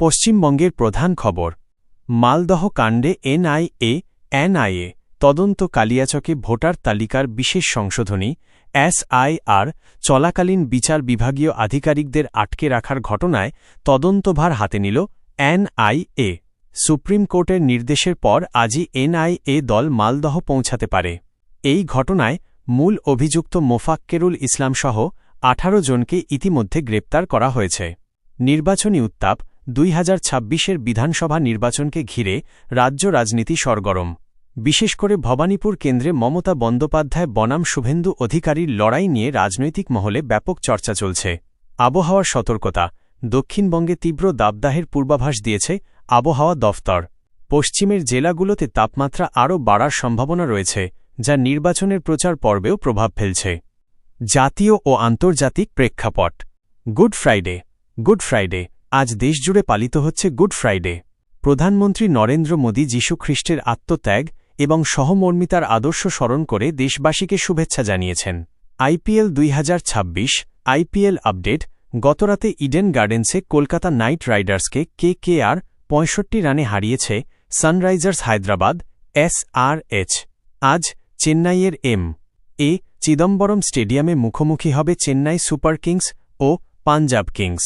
পশ্চিমবঙ্গের প্রধান খবর। মালদহ কাণ্ডে এনআইএ তদন্ত। কালিয়াচকে ভোটার তালিকার বিশেষ সংশোধনী এসআইআর চলাকালীন বিচার বিভাগীয় আধিকারিকদের আটকে রাখার ঘটনায় তদন্তভার হাতে নিল এনআইএ। সুপ্রিম কোর্টের নির্দেশের পর আজই এনআইএ দল মালদহ পৌঁছাতে পারে। এই ঘটনায় মূল অভিযুক্ত মোফাক্কেরুল ইসলামসহ 18 জনকে ইতিমধ্যে গ্রেপ্তার করা হয়েছে। নির্বাচনী উত্তাপ। 2026-এর বিধানসভা নির্বাচনকে ঘিরে রাজ্য রাজনীতি সরগরম। বিশেষ করে ভবানীপুর কেন্দ্রে মমতা বন্দ্যোপাধ্যায় বনাম শুভেন্দু অধিকারীর লড়াই নিয়ে রাজনৈতিক মহলে ব্যাপক চর্চা চলছে। আবহাওয়ার সতর্কতা। দক্ষিণবঙ্গে তীব্র দাবদাহের পূর্বাভাস দিয়েছে আবহাওয়া দফতর। পশ্চিমের জেলাগুলোতে তাপমাত্রা আরও বাড়ার সম্ভাবনা রয়েছে, যা নির্বাচনের প্রচার পর্বেও প্রভাব ফেলছে। জাতীয় ও আন্তর্জাতিক প্রেক্ষাপট। Good Friday. আজ দেশজুড়ে পালিত হচ্ছে গুড ফ্রাইডে। প্রধানমন্ত্রী নরেন্দ্র মোদী যীশু খ্রিস্টের আত্মত্যাগ এবং সহমর্মিতার আদর্শ স্মরণ করে দেশবাসীকে শুভেচ্ছা জানিয়েছেন। IPL 2026 IPL update. গতরাতে ইডেন গার্ডেন্সে কলকাতা নাইট রাইডার্সকে কেকেআর 65 রানে হারিয়েছে সানরাইজার্স হায়দ্রাবাদ এসআরএচ। আজ চেন্নাইয়ের এম.এ. চিদম্বরম স্টেডিয়ামে মুখোমুখি হবে চেন্নাই সুপার কিংস ও পাঞ্জাব কিংস।